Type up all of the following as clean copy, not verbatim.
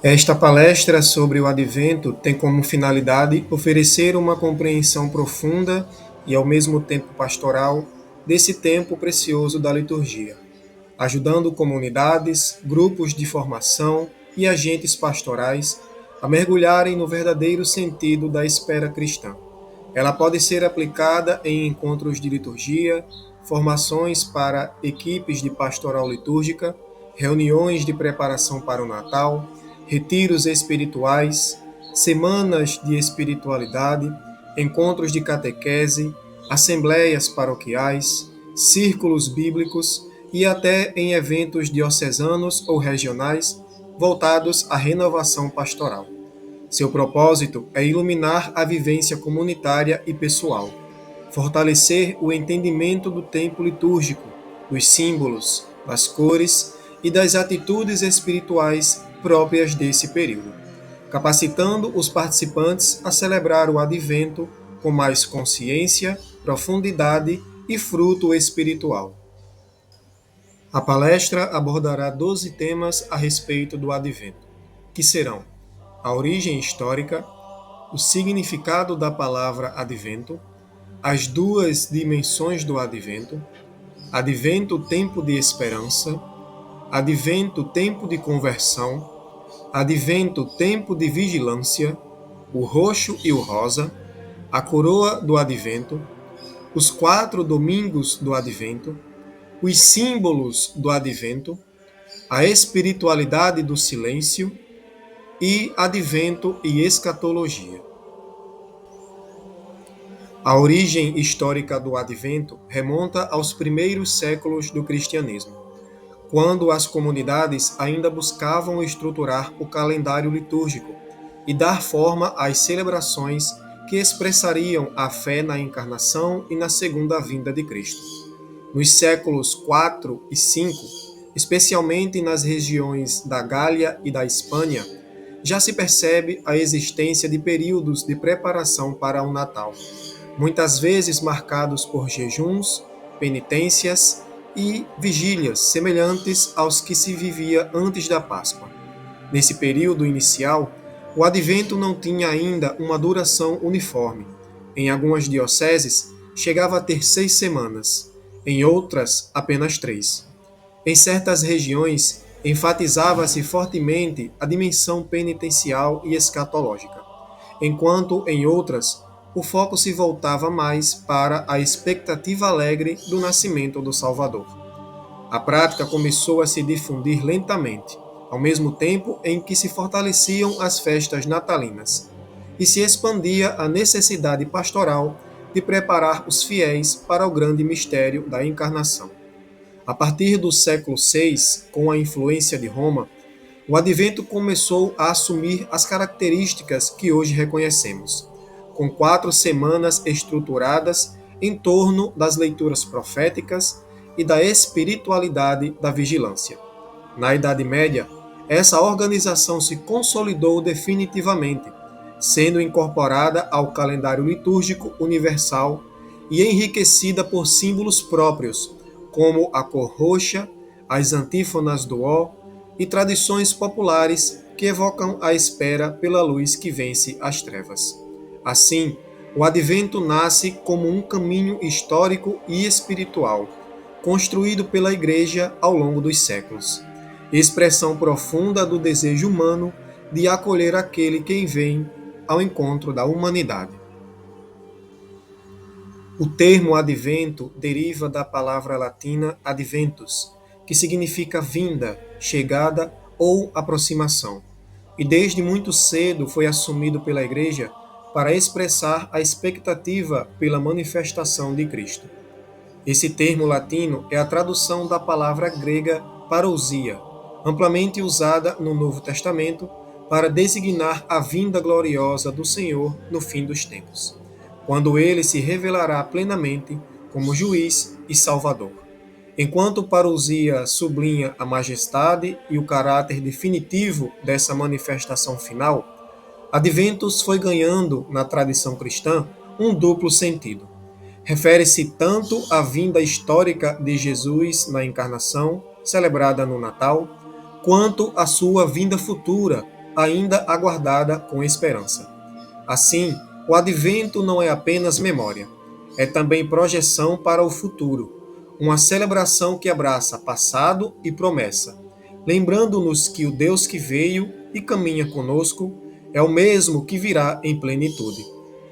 Esta palestra sobre o Advento tem como finalidade oferecer uma compreensão profunda e ao mesmo tempo pastoral desse tempo precioso da liturgia, ajudando comunidades, grupos de formação e agentes pastorais a mergulharem no verdadeiro sentido da espera cristã. Ela pode ser aplicada em encontros de liturgia, formações para equipes de pastoral litúrgica, reuniões de preparação para o Natal, retiros espirituais, semanas de espiritualidade, encontros de catequese, assembleias paroquiais, círculos bíblicos e até em eventos diocesanos ou regionais voltados à renovação pastoral. Seu propósito é iluminar a vivência comunitária e pessoal, fortalecer o entendimento do tempo litúrgico, dos símbolos, das cores e das atitudes espirituais próprias desse período, capacitando os participantes a celebrar o Advento com mais consciência, profundidade e fruto espiritual. A palestra abordará 12 temas a respeito do Advento, que serão a origem histórica, o significado da palavra Advento, as duas dimensões do Advento, Advento, tempo de esperança, Advento, tempo de conversão, Advento, tempo de vigilância, o roxo e o rosa, a coroa do Advento, os 4 domingos do Advento, os símbolos do Advento, a espiritualidade do silêncio e Advento e escatologia. A origem histórica do Advento remonta aos primeiros séculos do cristianismo, quando as comunidades ainda buscavam estruturar o calendário litúrgico e dar forma às celebrações que expressariam a fé na encarnação e na segunda vinda de Cristo. Nos séculos IV e V, especialmente nas regiões da Gália e da Espanha, já se percebe a existência de períodos de preparação para o Natal, muitas vezes marcados por jejuns, penitências e vigílias semelhantes aos que se vivia antes da Páscoa. Nesse período inicial, o Advento não tinha ainda uma duração uniforme. Em algumas dioceses, chegava a ter 6 semanas, em outras, apenas 3. Em certas regiões, enfatizava-se fortemente a dimensão penitencial e escatológica, enquanto em outras, o foco se voltava mais para a expectativa alegre do nascimento do Salvador. A prática começou a se difundir lentamente, ao mesmo tempo em que se fortaleciam as festas natalinas, e se expandia a necessidade pastoral de preparar os fiéis para o grande mistério da encarnação. A partir do século VI, com a influência de Roma, o Advento começou a assumir as características que hoje reconhecemos, com 4 semanas estruturadas em torno das leituras proféticas e da espiritualidade da vigilância. Na Idade Média, essa organização se consolidou definitivamente, sendo incorporada ao calendário litúrgico universal e enriquecida por símbolos próprios, como a cor roxa, as antífonas do Ó e tradições populares que evocam a espera pela luz que vence as trevas. Assim, o Advento nasce como um caminho histórico e espiritual, construído pela Igreja ao longo dos séculos, expressão profunda do desejo humano de acolher aquele que vem ao encontro da humanidade. O termo Advento deriva da palavra latina adventus, que significa vinda, chegada ou aproximação, e desde muito cedo foi assumido pela Igreja para expressar a expectativa pela manifestação de Cristo. Esse termo latino é a tradução da palavra grega parousia, amplamente usada no Novo Testamento para designar a vinda gloriosa do Senhor no fim dos tempos, quando ele se revelará plenamente como juiz e salvador. Enquanto parousia sublinha a majestade e o caráter definitivo dessa manifestação final, Adventus foi ganhando, na tradição cristã, um duplo sentido. Refere-se tanto à vinda histórica de Jesus na encarnação, celebrada no Natal, quanto à sua vinda futura, ainda aguardada com esperança. Assim, o Advento não é apenas memória, é também projeção para o futuro, uma celebração que abraça passado e promessa, lembrando-nos que o Deus que veio e caminha conosco é o mesmo que virá em plenitude.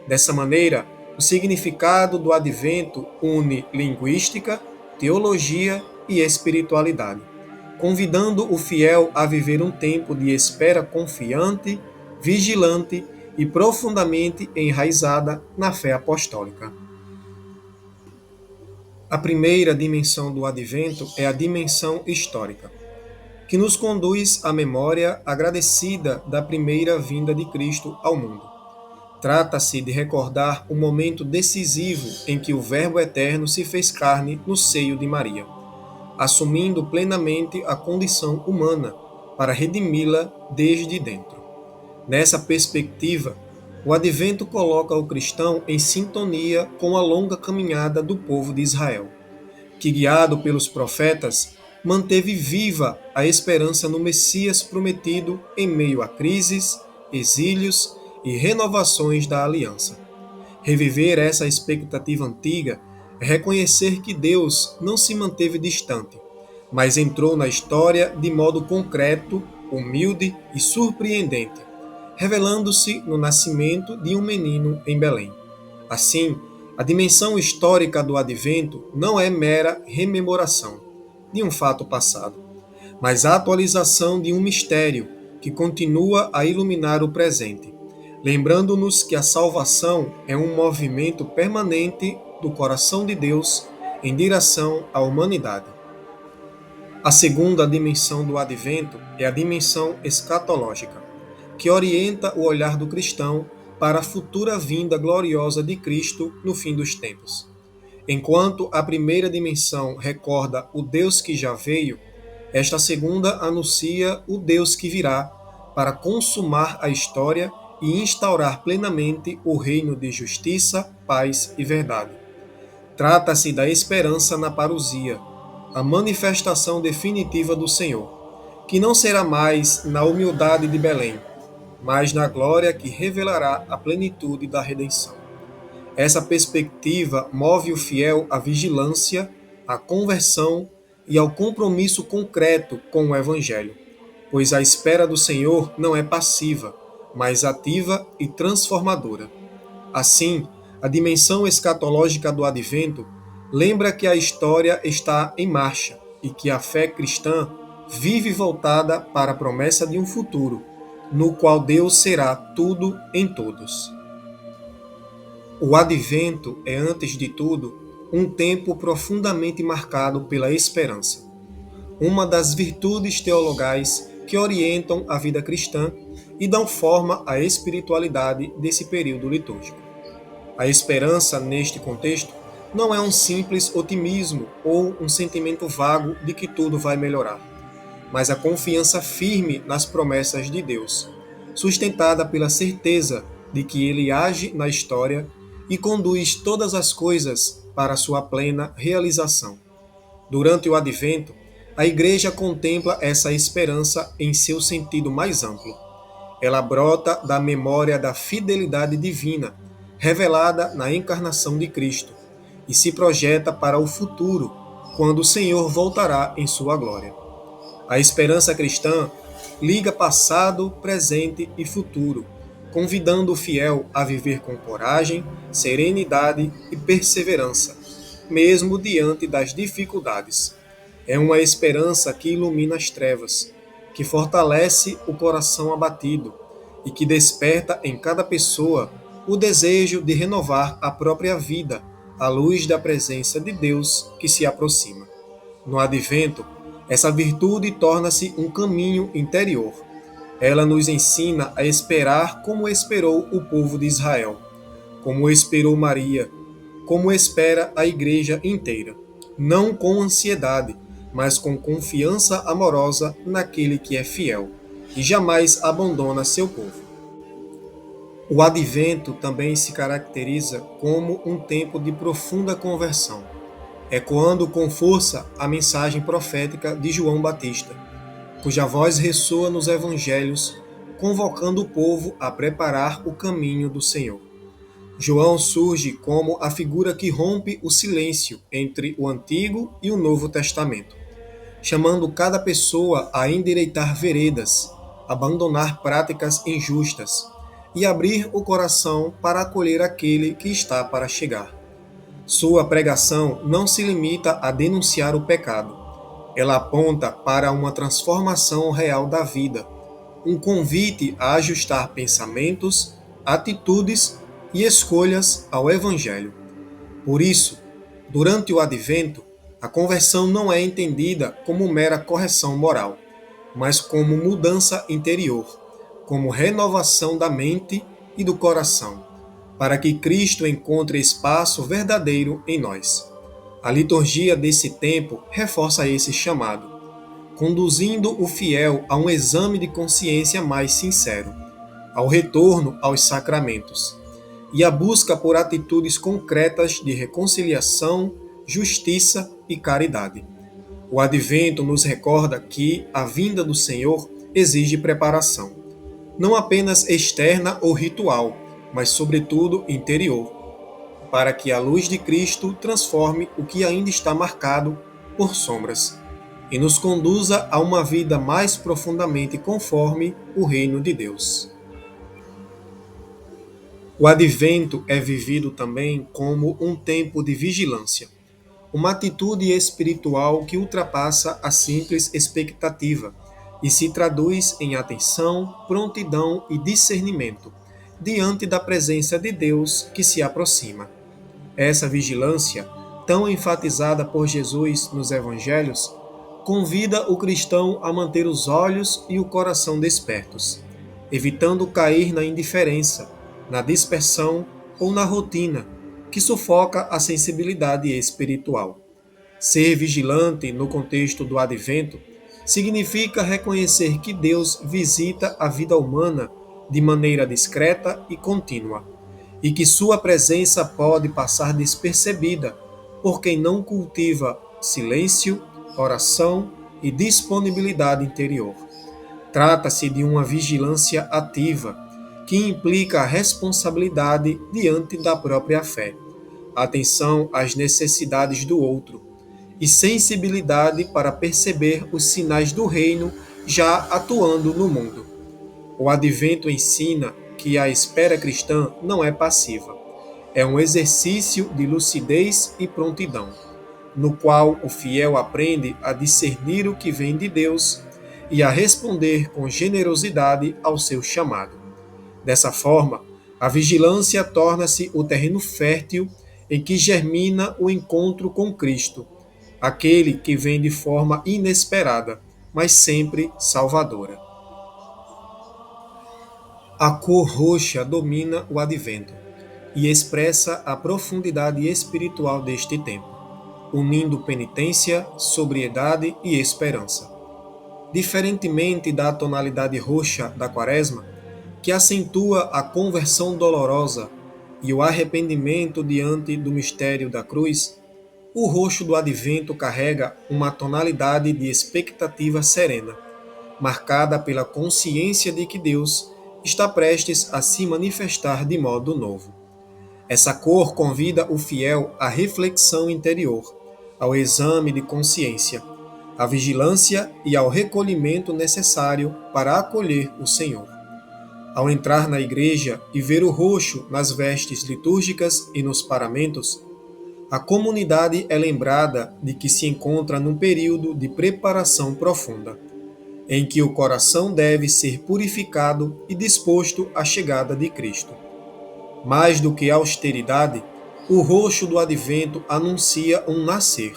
Dessa maneira, o significado do Advento une linguística, teologia e espiritualidade, convidando o fiel a viver um tempo de espera confiante, vigilante e profundamente enraizada na fé apostólica. A primeira dimensão do Advento é a dimensão histórica, que nos conduz à memória agradecida da primeira vinda de Cristo ao mundo. Trata-se de recordar o momento decisivo em que o Verbo Eterno se fez carne no seio de Maria, assumindo plenamente a condição humana para redimi-la desde dentro. Nessa perspectiva, o Advento coloca o cristão em sintonia com a longa caminhada do povo de Israel, que, guiado pelos profetas, manteve viva a esperança no Messias prometido em meio a crises, exílios e renovações da aliança. Reviver essa expectativa antiga é reconhecer que Deus não se manteve distante, mas entrou na história de modo concreto, humilde e surpreendente, revelando-se no nascimento de um menino em Belém. Assim, a dimensão histórica do Advento não é mera rememoração de um fato passado, mas a atualização de um mistério que continua a iluminar o presente, lembrando-nos que a salvação é um movimento permanente do coração de Deus em direção à humanidade. A segunda dimensão do Advento é a dimensão escatológica, que orienta o olhar do cristão para a futura vinda gloriosa de Cristo no fim dos tempos. Enquanto a primeira dimensão recorda o Deus que já veio, esta segunda anuncia o Deus que virá para consumar a história e instaurar plenamente o reino de justiça, paz e verdade. Trata-se da esperança na parousia, a manifestação definitiva do Senhor, que não será mais na humildade de Belém, mas na glória que revelará a plenitude da redenção. Essa perspectiva move o fiel à vigilância, à conversão e ao compromisso concreto com o Evangelho, pois a espera do Senhor não é passiva, mas ativa e transformadora. Assim, a dimensão escatológica do Advento lembra que a história está em marcha e que a fé cristã vive voltada para a promessa de um futuro, no qual Deus será tudo em todos. O Advento é, antes de tudo, um tempo profundamente marcado pela esperança, uma das virtudes teologais que orientam a vida cristã e dão forma à espiritualidade desse período litúrgico. A esperança, neste contexto, não é um simples otimismo ou um sentimento vago de que tudo vai melhorar, mas a confiança firme nas promessas de Deus, sustentada pela certeza de que Ele age na história e conduz todas as coisas para a sua plena realização. Durante o Advento, a Igreja contempla essa esperança em seu sentido mais amplo. Ela brota da memória da fidelidade divina, revelada na encarnação de Cristo, e se projeta para o futuro, quando o Senhor voltará em sua glória. A esperança cristã liga passado, presente e futuro, convidando o fiel a viver com coragem, serenidade e perseverança, mesmo diante das dificuldades. É uma esperança que ilumina as trevas, que fortalece o coração abatido e que desperta em cada pessoa o desejo de renovar a própria vida à luz da presença de Deus que se aproxima. No Advento, essa virtude torna-se um caminho interior. Ela nos ensina a esperar como esperou o povo de Israel, como esperou Maria, como espera a Igreja inteira, não com ansiedade, mas com confiança amorosa naquele que é fiel e jamais abandona seu povo. O Advento também se caracteriza como um tempo de profunda conversão, ecoando com força a mensagem profética de João Batista, cuja voz ressoa nos evangelhos, convocando o povo a preparar o caminho do Senhor. João surge como a figura que rompe o silêncio entre o Antigo e o Novo Testamento, chamando cada pessoa a endireitar veredas, abandonar práticas injustas e abrir o coração para acolher aquele que está para chegar. Sua pregação não se limita a denunciar o pecado. Ela aponta para uma transformação real da vida, um convite a ajustar pensamentos, atitudes e escolhas ao Evangelho. Por isso, durante o Advento, a conversão não é entendida como mera correção moral, mas como mudança interior, como renovação da mente e do coração, para que Cristo encontre espaço verdadeiro em nós. A liturgia desse tempo reforça esse chamado, conduzindo o fiel a um exame de consciência mais sincero, ao retorno aos sacramentos e a busca por atitudes concretas de reconciliação, justiça e caridade. O Advento nos recorda que a vinda do Senhor exige preparação, não apenas externa ou ritual, mas sobretudo interior, para que a luz de Cristo transforme o que ainda está marcado por sombras e nos conduza a uma vida mais profundamente conforme o reino de Deus. O Advento é vivido também como um tempo de vigilância, uma atitude espiritual que ultrapassa a simples expectativa e se traduz em atenção, prontidão e discernimento diante da presença de Deus que se aproxima. Essa vigilância, tão enfatizada por Jesus nos Evangelhos, convida o cristão a manter os olhos e o coração despertos, evitando cair na indiferença, na dispersão ou na rotina, que sufoca a sensibilidade espiritual. Ser vigilante no contexto do Advento significa reconhecer que Deus visita a vida humana de maneira discreta e contínua, e que sua presença pode passar despercebida por quem não cultiva silêncio, oração e disponibilidade interior. Trata-se de uma vigilância ativa, que implica a responsabilidade diante da própria fé, atenção às necessidades do outro e sensibilidade para perceber os sinais do reino já atuando no mundo. O Advento ensina que a espera cristã não é passiva, é um exercício de lucidez e prontidão, no qual o fiel aprende a discernir o que vem de Deus e a responder com generosidade ao seu chamado. Dessa forma, a vigilância torna-se o terreno fértil em que germina o encontro com Cristo, aquele que vem de forma inesperada, mas sempre salvadora. A cor roxa domina o Advento e expressa a profundidade espiritual deste tempo, unindo penitência, sobriedade e esperança. Diferentemente da tonalidade roxa da Quaresma, que acentua a conversão dolorosa e o arrependimento diante do mistério da cruz, o roxo do Advento carrega uma tonalidade de expectativa serena, marcada pela consciência de que Deus está prestes a se manifestar de modo novo. Essa cor convida o fiel à reflexão interior, ao exame de consciência, à vigilância e ao recolhimento necessário para acolher o Senhor. Ao entrar na igreja e ver o roxo nas vestes litúrgicas e nos paramentos, a comunidade é lembrada de que se encontra num período de preparação profunda, em que o coração deve ser purificado e disposto à chegada de Cristo. Mais do que austeridade, o roxo do Advento anuncia um nascer.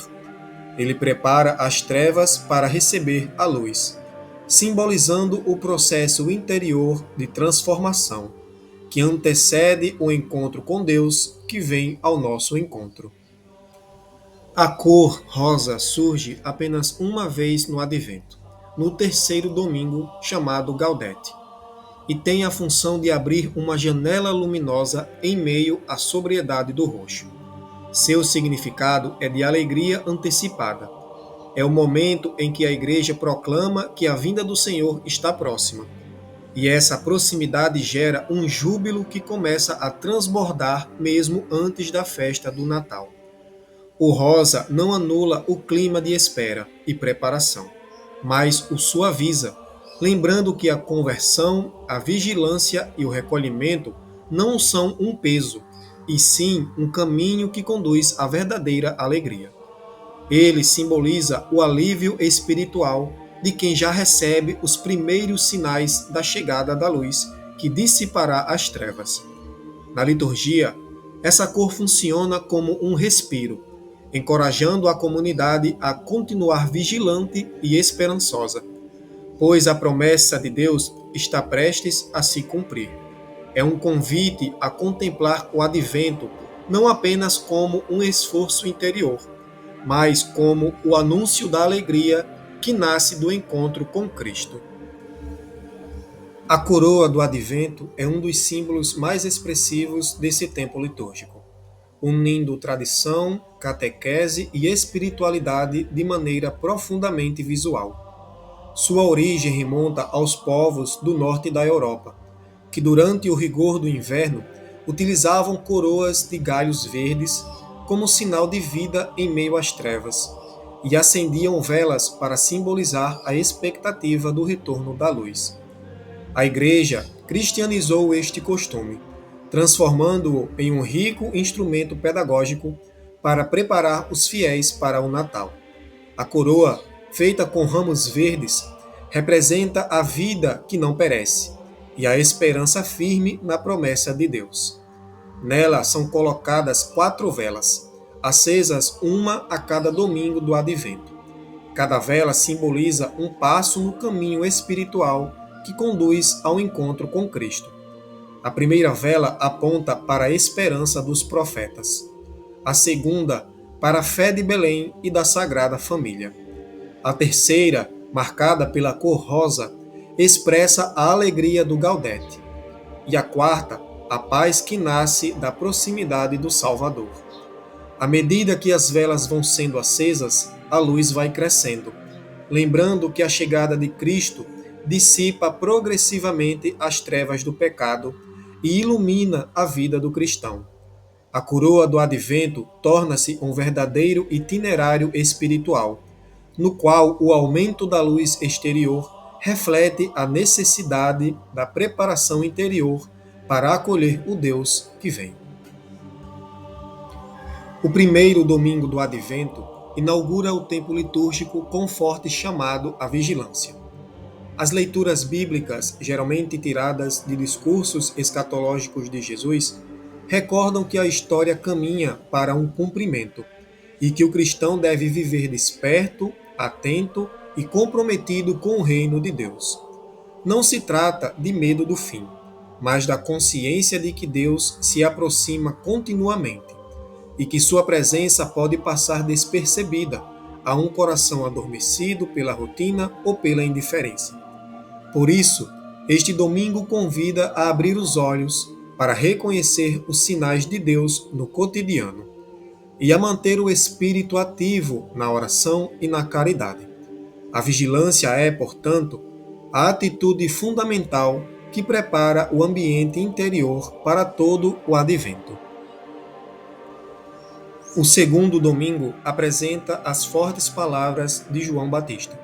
Ele prepara as trevas para receber a luz, simbolizando o processo interior de transformação, que antecede o encontro com Deus que vem ao nosso encontro. A cor rosa surge apenas uma vez no Advento, no terceiro domingo chamado Gaudete, e tem a função de abrir uma janela luminosa em meio à sobriedade do roxo. Seu significado é de alegria antecipada. É o momento em que a igreja proclama que a vinda do Senhor está próxima. E essa proximidade gera um júbilo que começa a transbordar mesmo antes da festa do Natal. O rosa não anula o clima de espera e preparação, mas o suaviza, lembrando que a conversão, a vigilância e o recolhimento não são um peso, e sim um caminho que conduz à verdadeira alegria. Ele simboliza o alívio espiritual de quem já recebe os primeiros sinais da chegada da luz, que dissipará as trevas. Na liturgia, essa cor funciona como um respiro, encorajando a comunidade a continuar vigilante e esperançosa, pois a promessa de Deus está prestes a se cumprir. É um convite a contemplar o advento não apenas como um esforço interior, mas como o anúncio da alegria que nasce do encontro com Cristo. A coroa do advento é um dos símbolos mais expressivos desse tempo litúrgico, unindo tradição, catequese e espiritualidade de maneira profundamente visual. Sua origem remonta aos povos do norte da Europa, que durante o rigor do inverno utilizavam coroas de galhos verdes como sinal de vida em meio às trevas, e acendiam velas para simbolizar a expectativa do retorno da luz. A Igreja cristianizou este costume, transformando-o em um rico instrumento pedagógico para preparar os fiéis para o Natal. A coroa, feita com ramos verdes, representa a vida que não perece e a esperança firme na promessa de Deus. Nela são colocadas 4 velas, acesas uma a cada domingo do Advento. Cada vela simboliza um passo no caminho espiritual que conduz ao encontro com Cristo. A primeira vela aponta para a esperança dos profetas. A segunda, para a fé de Belém e da Sagrada Família. A terceira, marcada pela cor rosa, expressa a alegria do Gaudete. E a quarta, a paz que nasce da proximidade do Salvador. À medida que as velas vão sendo acesas, a luz vai crescendo, lembrando que a chegada de Cristo dissipa progressivamente as trevas do pecado e ilumina a vida do cristão. A coroa do Advento torna-se um verdadeiro itinerário espiritual, no qual o aumento da luz exterior reflete a necessidade da preparação interior para acolher o Deus que vem. O primeiro domingo do Advento inaugura o tempo litúrgico com forte chamado à vigilância. As leituras bíblicas, geralmente tiradas de discursos escatológicos de Jesus, recordam que a história caminha para um cumprimento e que o cristão deve viver desperto, atento e comprometido com o reino de Deus. Não se trata de medo do fim, mas da consciência de que Deus se aproxima continuamente e que sua presença pode passar despercebida a um coração adormecido pela rotina ou pela indiferença. Por isso, este domingo convida a abrir os olhos para reconhecer os sinais de Deus no cotidiano e a manter o espírito ativo na oração e na caridade. A vigilância é, portanto, a atitude fundamental que prepara o ambiente interior para todo o advento. O segundo domingo apresenta as fortes palavras de João Batista,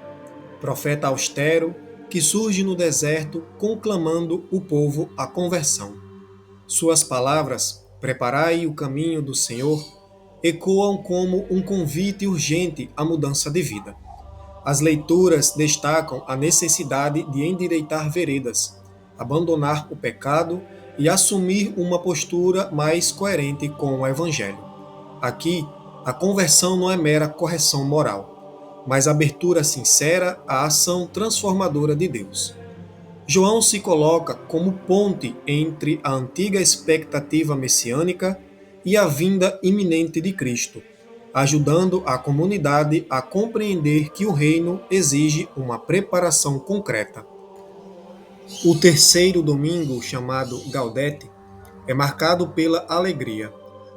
profeta austero que surge no deserto conclamando o povo à conversão. Suas palavras, preparai o caminho do Senhor, ecoam como um convite urgente à mudança de vida. As leituras destacam a necessidade de endireitar veredas, abandonar o pecado e assumir uma postura mais coerente com o Evangelho. Aqui, a conversão não é mera correção moral, mas abertura sincera à ação transformadora de Deus. João se coloca como ponte entre a antiga expectativa messiânica e a vinda iminente de Cristo, ajudando a comunidade a compreender que o reino exige uma preparação concreta. O terceiro domingo, chamado Gaudete, é marcado pela alegria,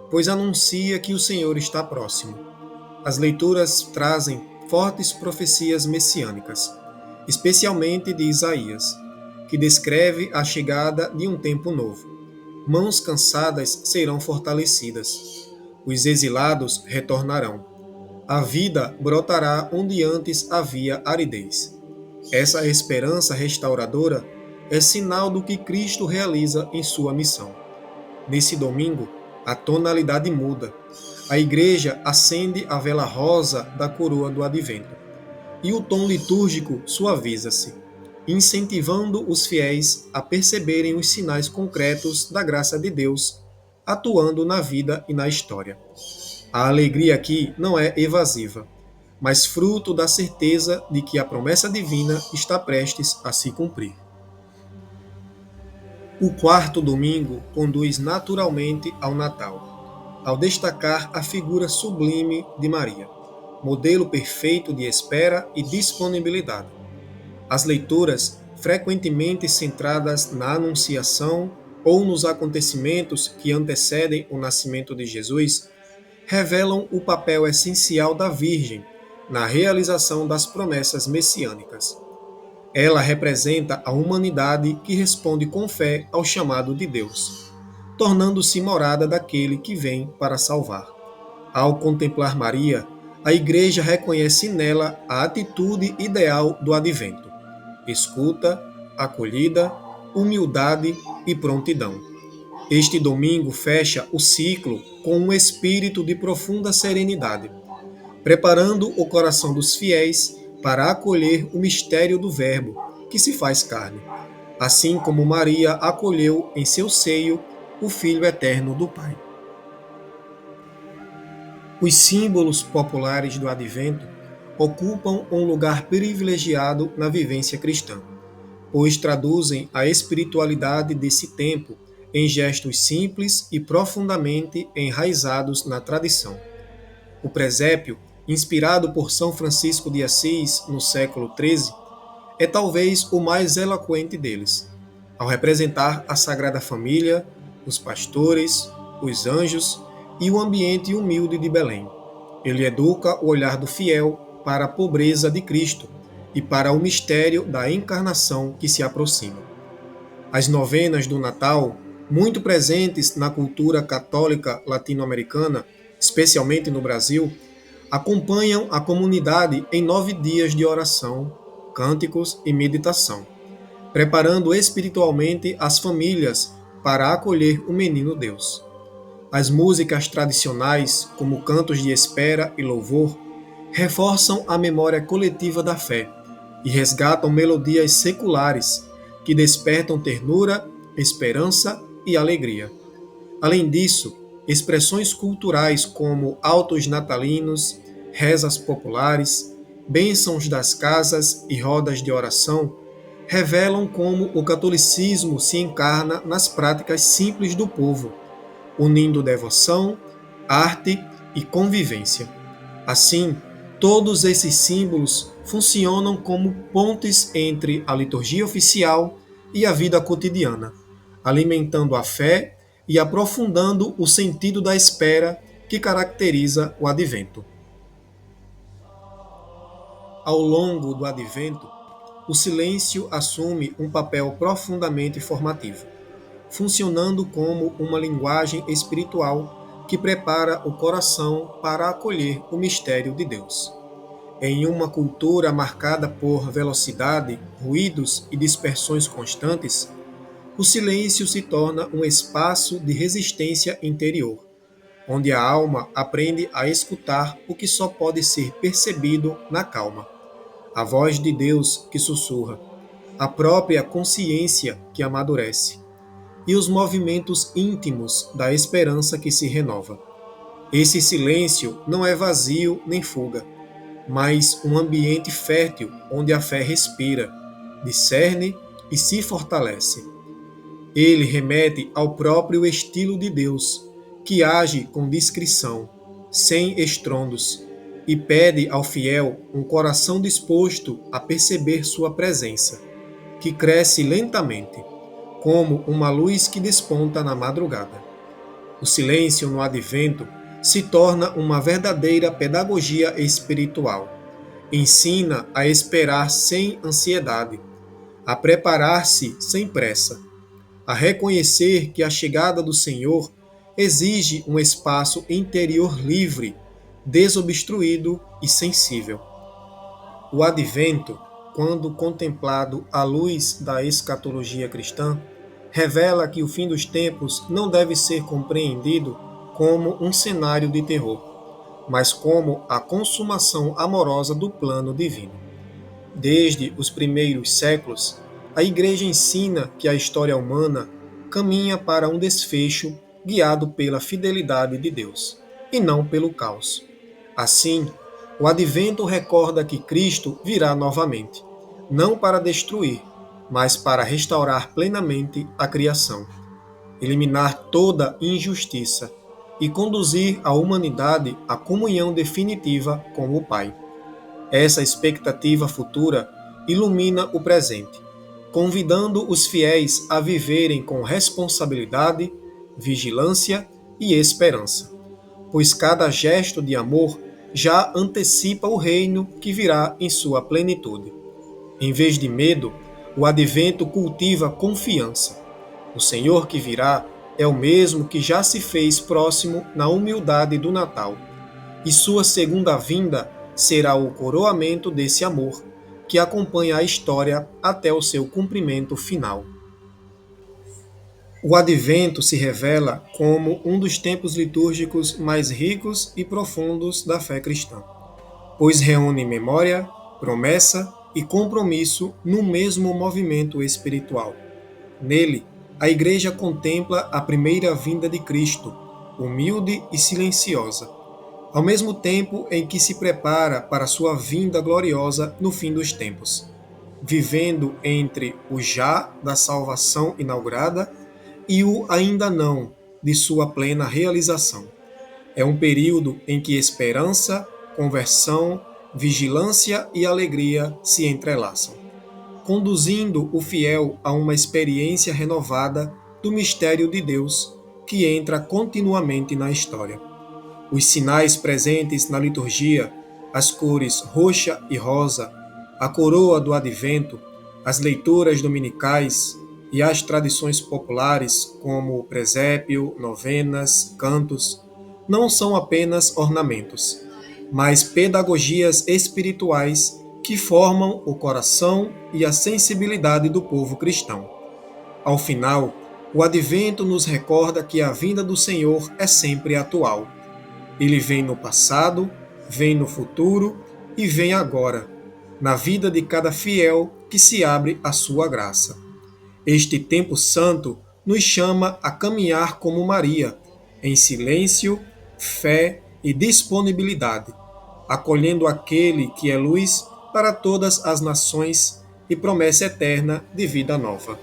pois anuncia que o Senhor está próximo. As leituras trazem fortes profecias messiânicas, especialmente de Isaías, que descreve a chegada de um tempo novo. Mãos cansadas serão fortalecidas. Os exilados retornarão. A vida brotará onde antes havia aridez. Essa esperança restauradora é sinal do que Cristo realiza em sua missão. Nesse domingo, a tonalidade muda. A igreja acende a vela rosa da coroa do advento. E o tom litúrgico suaviza-se, incentivando os fiéis a perceberem os sinais concretos da graça de Deus atuando na vida e na história. A alegria aqui não é evasiva, mas fruto da certeza de que a promessa divina está prestes a se cumprir. O quarto domingo conduz naturalmente ao Natal, ao destacar a figura sublime de Maria, modelo perfeito de espera e disponibilidade. As leituras, frequentemente centradas na Anunciação ou nos acontecimentos que antecedem o nascimento de Jesus, revelam o papel essencial da Virgem na realização das promessas messiânicas. Ela representa a humanidade que responde com fé ao chamado de Deus, tornando-se morada daquele que vem para salvar. Ao contemplar Maria, a Igreja reconhece nela a atitude ideal do advento: escuta, acolhida, humildade e prontidão. Este domingo fecha o ciclo com um espírito de profunda serenidade, preparando o coração dos fiéis para acolher o mistério do Verbo, que se faz carne, assim como Maria acolheu em seu seio o Filho eterno do Pai. Os símbolos populares do Advento ocupam um lugar privilegiado na vivência cristã, pois traduzem a espiritualidade desse tempo em gestos simples e profundamente enraizados na tradição. O presépio, inspirado por São Francisco de Assis no século XIII, é talvez o mais eloquente deles, ao representar a Sagrada Família, os pastores, os anjos e o ambiente humilde de Belém. Ele educa o olhar do fiel para a pobreza de Cristo e para o mistério da encarnação que se aproxima. As novenas do Natal, muito presentes na cultura católica latino-americana, especialmente no Brasil, acompanham a comunidade em 9 dias de oração, cânticos e meditação, preparando espiritualmente as famílias para acolher o menino Deus. As músicas tradicionais, como cantos de espera e louvor, reforçam a memória coletiva da fé e resgatam melodias seculares que despertam ternura, esperança e alegria. Além disso, expressões culturais como autos natalinos, rezas populares, bênçãos das casas e rodas de oração revelam como o catolicismo se encarna nas práticas simples do povo, unindo devoção, arte e convivência. Assim, todos esses símbolos funcionam como pontes entre a liturgia oficial e a vida cotidiana, alimentando a fé e aprofundando o sentido da espera que caracteriza o Advento. Ao longo do Advento, o silêncio assume um papel profundamente formativo, funcionando como uma linguagem espiritual que prepara o coração para acolher o mistério de Deus. Em uma cultura marcada por velocidade, ruídos e dispersões constantes, o silêncio se torna um espaço de resistência interior, onde a alma aprende a escutar o que só pode ser percebido na calma. A voz de Deus que sussurra, a própria consciência que amadurece, e os movimentos íntimos da esperança que se renova. Esse silêncio não é vazio nem fuga, mas um ambiente fértil onde a fé respira, discerne e se fortalece. Ele remete ao próprio estilo de Deus, que age com discrição, sem estrondos, e pede ao fiel um coração disposto a perceber sua presença. que cresce lentamente, como uma luz que desponta na madrugada. O silêncio no advento se torna uma verdadeira pedagogia espiritual. Ensina a esperar sem ansiedade, a preparar-se sem pressa, a reconhecer que a chegada do Senhor exige um espaço interior livre, desobstruído e sensível. O advento, quando contemplado à luz da escatologia cristã, revela que o fim dos tempos não deve ser compreendido como um cenário de terror, mas como a consumação amorosa do plano divino. Desde os primeiros séculos, a Igreja ensina que a história humana caminha para um desfecho guiado pela fidelidade de Deus, e não pelo caos. Assim, o advento recorda que Cristo virá novamente, não para destruir, mas para restaurar plenamente a criação, eliminar toda injustiça e conduzir a humanidade à comunhão definitiva com o Pai. Essa expectativa futura ilumina o presente, convidando os fiéis a viverem com responsabilidade, vigilância e esperança, pois cada gesto de amor já antecipa o reino que virá em sua plenitude. Em vez de medo, o advento cultiva confiança. O Senhor que virá é o mesmo que já se fez próximo na humildade do Natal, e sua segunda vinda será o coroamento desse amor que acompanha a história até o seu cumprimento final. O Advento se revela como um dos tempos litúrgicos mais ricos e profundos da fé cristã, pois reúne memória, promessa e compromisso no mesmo movimento espiritual. Nele, a Igreja contempla a primeira vinda de Cristo, humilde e silenciosa, ao mesmo tempo em que se prepara para sua vinda gloriosa no fim dos tempos, vivendo entre o já da salvação inaugurada e o ainda não de sua plena realização. É um período em que esperança, conversão, vigilância e alegria se entrelaçam, conduzindo o fiel a uma experiência renovada do mistério de Deus que entra continuamente na história. Os sinais presentes na liturgia, as cores roxa e rosa, a coroa do advento, as leituras dominicais e as tradições populares, como o presépio, novenas, cantos, não são apenas ornamentos, mas pedagogias espirituais que formam o coração e a sensibilidade do povo cristão. Ao final, o advento nos recorda que a vinda do Senhor é sempre atual. Ele vem no passado, vem no futuro e vem agora, na vida de cada fiel que se abre à sua graça. Este tempo santo nos chama a caminhar como Maria, em silêncio, fé e disponibilidade, acolhendo aquele que é luz para todas as nações e promessa eterna de vida nova.